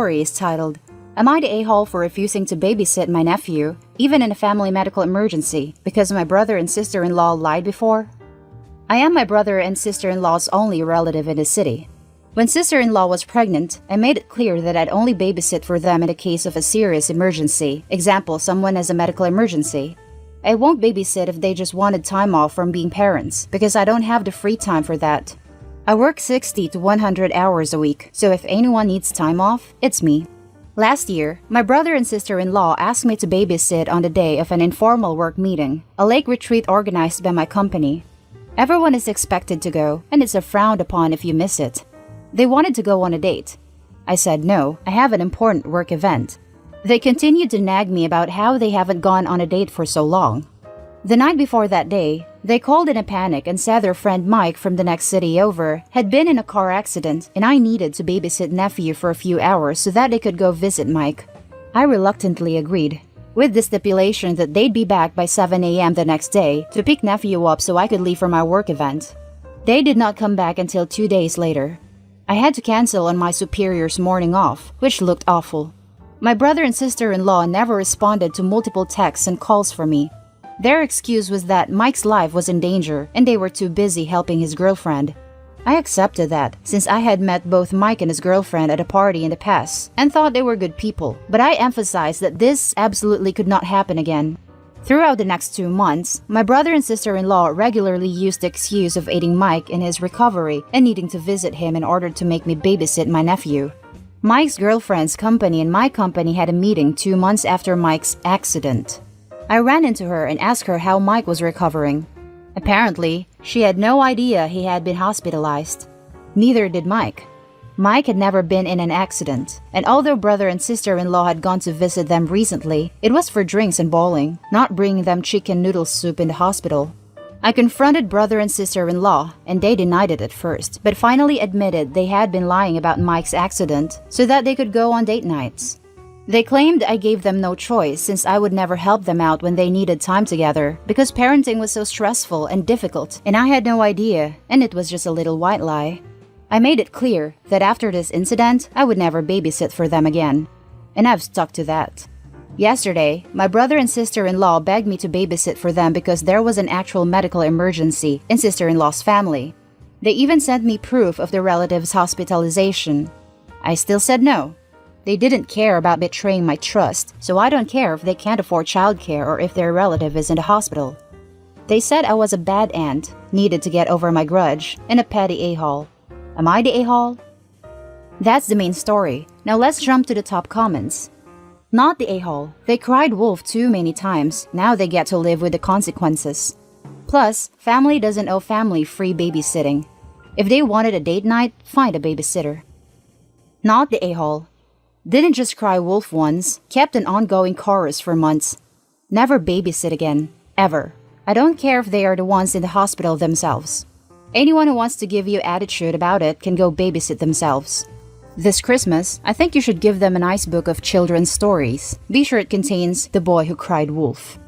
story is titled, Am I the a-hole for refusing to babysit my nephew, even in a family medical emergency, because my brother and sister-in-law lied before? I am my brother and sister-in-law's only relative in the city. When sister-in-law was pregnant, I made it clear that I'd only babysit for them in the case of a serious emergency, example, someone has a medical emergency. I won't babysit if they just wanted time off from being parents, because I don't have the free time for that. I work 60 to 100 hours a week, so if anyone needs time off, it's me. Last year, my brother and sister-in-law asked me to babysit on the day of an informal work meeting, a lake retreat organized by my company. Everyone is expected to go, and it's frowned upon if you miss it. They wanted to go on a date. I said no, I have an important work event. They continued to nag me about how they haven't gone on a date for so long. The night before that day, they called in a panic and said their friend Mike from the next city over had been in a car accident and I needed to babysit Nephew for a few hours so that they could go visit Mike. I reluctantly agreed, with the stipulation that they'd be back by 7 a.m. the next day to pick Nephew up so I could leave for my work event. They did not come back until 2 days later. I had to cancel on my superior's morning off, which looked awful. My brother and sister-in-law never responded to multiple texts and calls from me. Their excuse was that Mike's life was in danger and they were too busy helping his girlfriend. I accepted that, since I had met both Mike and his girlfriend at a party in the past and thought they were good people, but I emphasized that this absolutely could not happen again. Throughout the next 2 months, my brother and sister-in-law regularly used the excuse of aiding Mike in his recovery and needing to visit him in order to make me babysit my nephew. Mike's girlfriend's company and my company had a meeting 2 months after Mike's accident. I ran into her and asked her how Mike was recovering. Apparently, she had no idea he had been hospitalized. Neither did Mike. Mike had never been in an accident, and although brother and sister-in-law had gone to visit them recently, it was for drinks and bowling, not bringing them chicken noodle soup in the hospital. I confronted brother and sister-in-law, and they denied it at first, but finally admitted they had been lying about Mike's accident so that they could go on date nights. They claimed I gave them no choice since I would never help them out when they needed time together because parenting was so stressful and difficult and I had no idea, and it was just a little white lie. I made it clear that after this incident, I would never babysit for them again. And I've stuck to that. Yesterday, my brother and sister-in-law begged me to babysit for them because there was an actual medical emergency in sister-in-law's family. They even sent me proof of the relative's hospitalization. I still said no. They didn't care about betraying my trust, so I don't care if they can't afford childcare or if their relative is in the hospital. They said I was a bad aunt, needed to get over my grudge, and a petty a-hole. Am I the a-hole? That's the main story. Now let's jump to the top comments. Not the a-hole. They cried wolf too many times. Now they get to live with the consequences. Plus, family doesn't owe family free babysitting. If they wanted a date night, find a babysitter. Not the a-hole. Didn't just cry wolf once, kept an ongoing chorus for months. Never babysit again. Ever. I don't care if they are the ones in the hospital themselves. Anyone who wants to give you attitude about it can go babysit themselves. This Christmas, I think you should give them a nice book of children's stories. Be sure it contains The Boy Who Cried Wolf.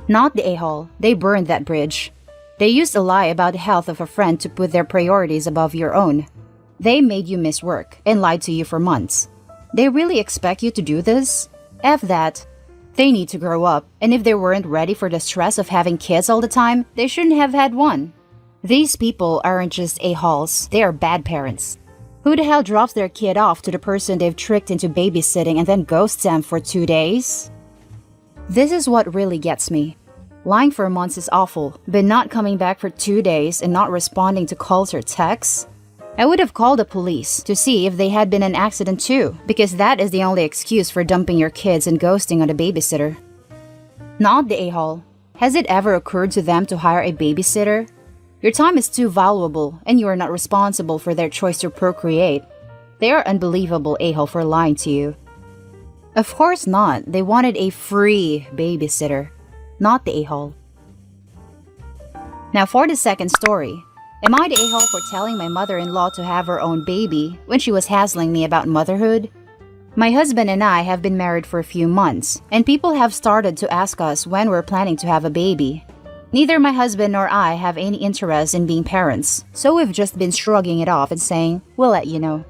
Not the a-hole. They burned that bridge. They used a lie about the health of a friend to put their priorities above your own. They made you miss work and lied to you for months. They really expect you to do this? F that. They need to grow up, and if they weren't ready for the stress of having kids all the time, they shouldn't have had one. These people aren't just a-holes, they are bad parents. Who the hell drops their kid off to the person they've tricked into babysitting and then ghosts them for 2 days? This is what really gets me. Lying for months is awful, but not coming back for 2 days and not responding to calls or texts? I would have called the police to see if they had been in an accident too, because that is the only excuse for dumping your kids and ghosting on a babysitter. Not the a-hole. Has it ever occurred to them to hire a babysitter? Your time is too valuable, and you are not responsible for their choice to procreate. They are unbelievable a-hole for lying to you. Of course not. They wanted a free babysitter. Not the a-hole. Now for the second story. Am I the a-hole for telling my mother-in-law to have her own baby when she was hassling me about motherhood? My husband and I have been married for a few months, and people have started to ask us when we're planning to have a baby. Neither my husband nor I have any interest in being parents, so we've just been shrugging it off and saying, we'll let you know.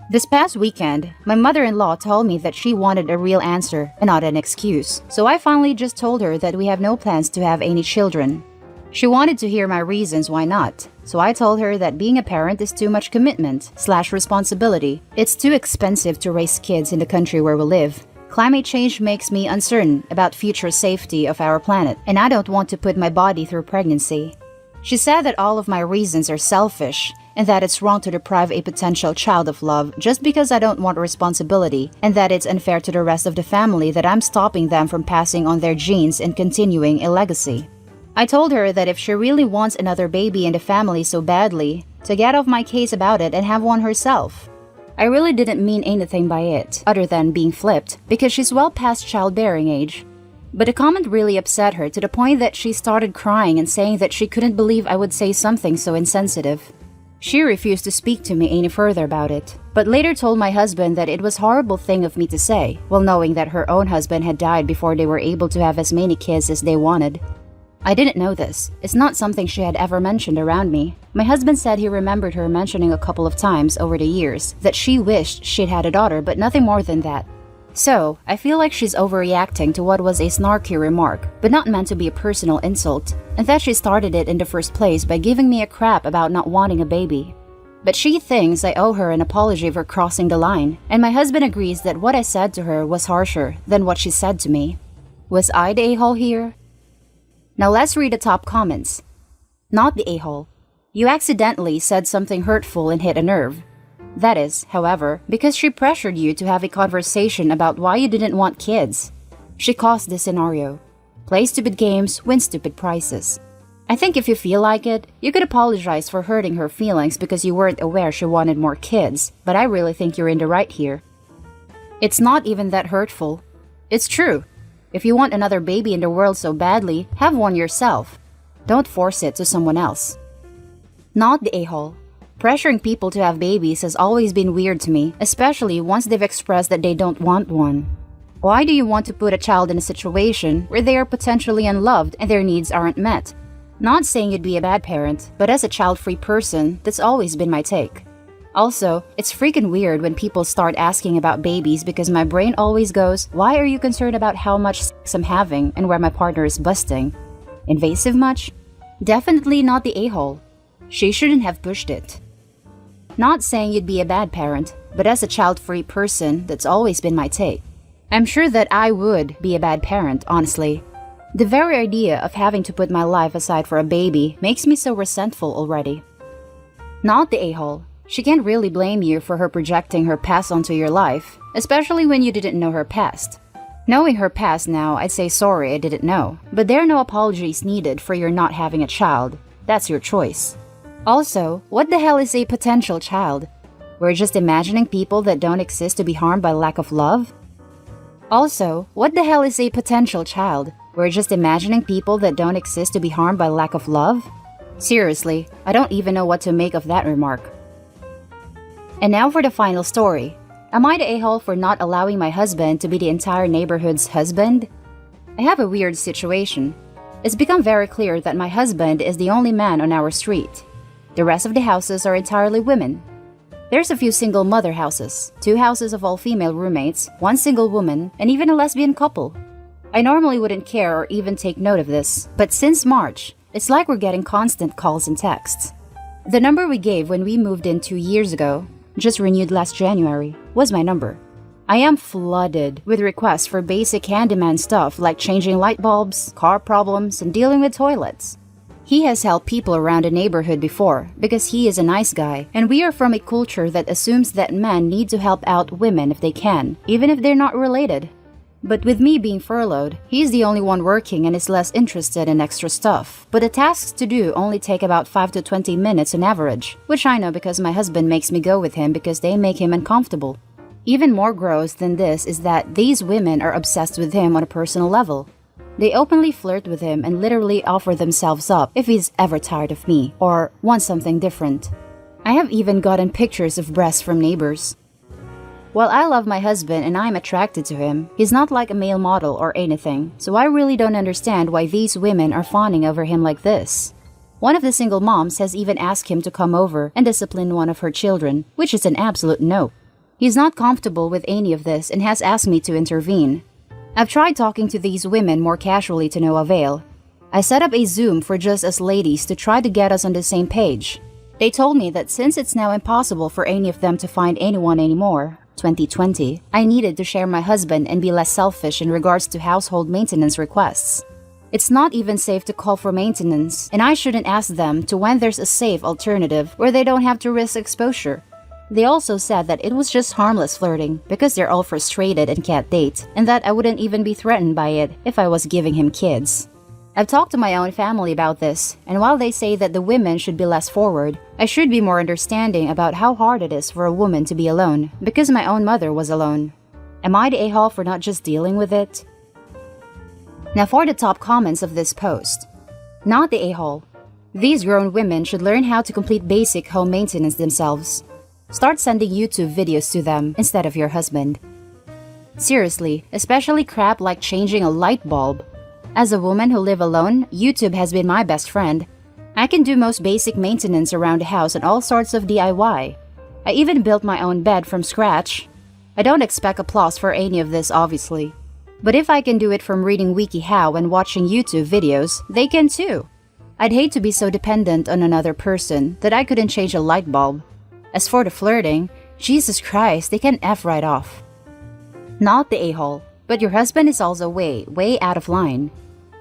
This past weekend, my mother-in-law told me that she wanted a real answer and not an excuse. So I finally just told her that we have no plans to have any children. She wanted to hear my reasons why not. So I told her that being a parent is too much commitment/responsibility. It's too expensive to raise kids in the country where we live. Climate change makes me uncertain about future safety of our planet, and I don't want to put my body through pregnancy. She said that all of my reasons are selfish, and that it's wrong to deprive a potential child of love just because I don't want responsibility, and that it's unfair to the rest of the family that I'm stopping them from passing on their genes and continuing a legacy. I told her that if she really wants another baby in the family so badly, to get off my case about it and have one herself. I really didn't mean anything by it, other than being flipped, because she's well past childbearing age. But the comment really upset her to the point that she started crying and saying that she couldn't believe I would say something so insensitive. She refused to speak to me any further about it, but later told my husband that it was a horrible thing of me to say, while knowing that her own husband had died before they were able to have as many kids as they wanted. I didn't know this. It's not something she had ever mentioned around me. My husband said he remembered her mentioning a couple of times over the years that she wished she'd had a daughter, but nothing more than that. So, I feel like she's overreacting to what was a snarky remark, but not meant to be a personal insult, and that she started it in the first place by giving me a crap about not wanting a baby. But she thinks I owe her an apology for crossing the line, and my husband agrees that what I said to her was harsher than what she said to me. Was I the a-hole here? Now let's read the top comments. Not the a-hole. You accidentally said something hurtful and hit a nerve. That is, however, because she pressured you to have a conversation about why you didn't want kids. She caused this scenario. Play stupid games, win stupid prizes. I think if you feel like it, you could apologize for hurting her feelings because you weren't aware she wanted more kids, but I really think you're in the right here. It's not even that hurtful. It's true. If you want another baby in the world so badly, have one yourself. Don't force it to someone else. Not the a-hole. Pressuring people to have babies has always been weird to me, especially once they've expressed that they don't want one. Why do you want to put a child in a situation where they are potentially unloved and their needs aren't met? Not saying you'd be a bad parent, but as a child-free person, that's always been my take. Also, it's freaking weird when people start asking about babies because my brain always goes, why are you concerned about how much sex I'm having and where my partner is busting? Invasive much? Definitely not the a-hole. She shouldn't have pushed it. Not saying you'd be a bad parent, but as a child-free person, that's always been my take. I'm sure that I would be a bad parent, honestly. The very idea of having to put my life aside for a baby makes me so resentful already. Not the a-hole. She can't really blame you for her projecting her past onto your life, especially when you didn't know her past. Knowing her past now, I'd say sorry I didn't know, but there are no apologies needed for your not having a child. That's your choice. Also, what the hell is a potential child? We're just imagining people that don't exist to be harmed by lack of love? Also, what the hell is a potential child? We're just imagining people that don't exist to be harmed by lack of love? Seriously, I don't even know what to make of that remark. And now for the final story. Am I the a-hole for not allowing my husband to be the entire neighborhood's husband? I have a weird situation. It's become very clear that my husband is the only man on our street. The rest of the houses are entirely women. There's a few single mother houses, 2 houses of all-female roommates, 1 single woman, and even a lesbian couple. I normally wouldn't care or even take note of this, but since March, it's like we're getting constant calls and texts. The number we gave when we moved in 2 years ago, just renewed last January, was my number. I am flooded with requests for basic handyman stuff like changing light bulbs, car problems, and dealing with toilets. He has helped people around the neighborhood before because he is a nice guy, and we are from a culture that assumes that men need to help out women if they can, even if they're not related. But with me being furloughed, he's the only one working and is less interested in extra stuff. But the tasks to do only take about 5 to 20 minutes on average, which I know because my husband makes me go with him because they make him uncomfortable. Even more gross than this is that these women are obsessed with him on a personal level. They openly flirt with him and literally offer themselves up if he's ever tired of me or wants something different. I have even gotten pictures of breasts from neighbors. While I love my husband and I'm attracted to him, he's not like a male model or anything, so I really don't understand why these women are fawning over him like this. One of the single moms has even asked him to come over and discipline one of her children, which is an absolute no. He's not comfortable with any of this and has asked me to intervene. I've tried talking to these women more casually to no avail. I set up a Zoom for just us ladies to try to get us on the same page. They told me that since it's now impossible for any of them to find anyone anymore, 2020, I needed to share my husband and be less selfish in regards to household maintenance requests. It's not even safe to call for maintenance, and I shouldn't ask them to when there's a safe alternative where they don't have to risk exposure. They also said that it was just harmless flirting because they're all frustrated and can't date, and that I wouldn't even be threatened by it if I was giving him kids. I've talked to my own family about this, and while they say that the women should be less forward, I should be more understanding about how hard it is for a woman to be alone, because my own mother was alone. Am I the a-hole for not just dealing with it? Now for the top comments of this post. Not the a-hole. These grown women should learn how to complete basic home maintenance themselves. Start sending YouTube videos to them instead of your husband. Seriously, especially crap like changing a light bulb. As a woman who live alone, YouTube has been my best friend. I can do most basic maintenance around the house and all sorts of DIY. I even built my own bed from scratch. I don't expect applause for any of this, obviously. But if I can do it from reading WikiHow and watching YouTube videos, they can too. I'd hate to be so dependent on another person that I couldn't change a light bulb. As for the flirting, Jesus Christ, they can F right off. Not the a-hole, but your husband is also way out of line.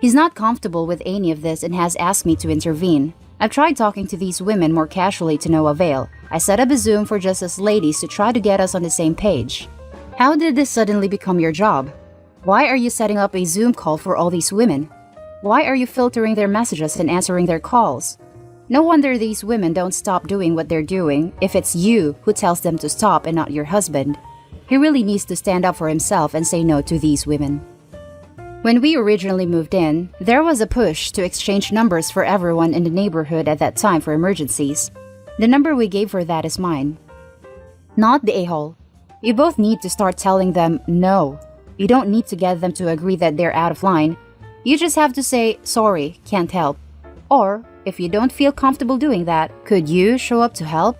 He's not comfortable with any of this and has asked me to intervene. I've tried talking to these women more casually to no avail. I set up a Zoom for just us ladies to try to get us on the same page. How did this suddenly become your job? Why are you setting up a Zoom call for all these women? Why are you filtering their messages and answering their calls? No wonder these women don't stop doing what they're doing if it's you who tells them to stop and not your husband. He really needs to stand up for himself and say no to these women. When we originally moved in, there was a push to exchange numbers for everyone in the neighborhood at that time for emergencies. The number we gave for that is mine. Not the a-hole. You both need to start telling them no. You don't need to get them to agree that they're out of line. You just have to say, sorry, can't help. Or, if you don't feel comfortable doing that, could you show up to help?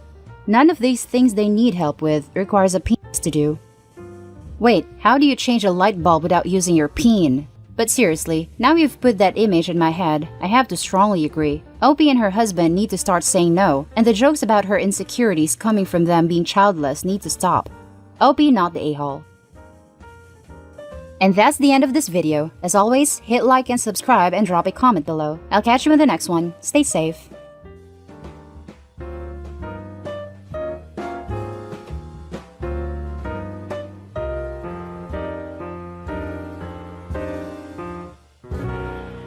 None of these things they need help with requires a penis to do. Wait, how do you change a light bulb without using your peen? But seriously, now you've put that image in my head, I have to strongly agree. Opie and her husband need to start saying no, and the jokes about her insecurities coming from them being childless need to stop. Opie, not the a-hole. And that's the end of this video. As always, hit like and subscribe and drop a comment below. I'll catch you in the next one. Stay safe.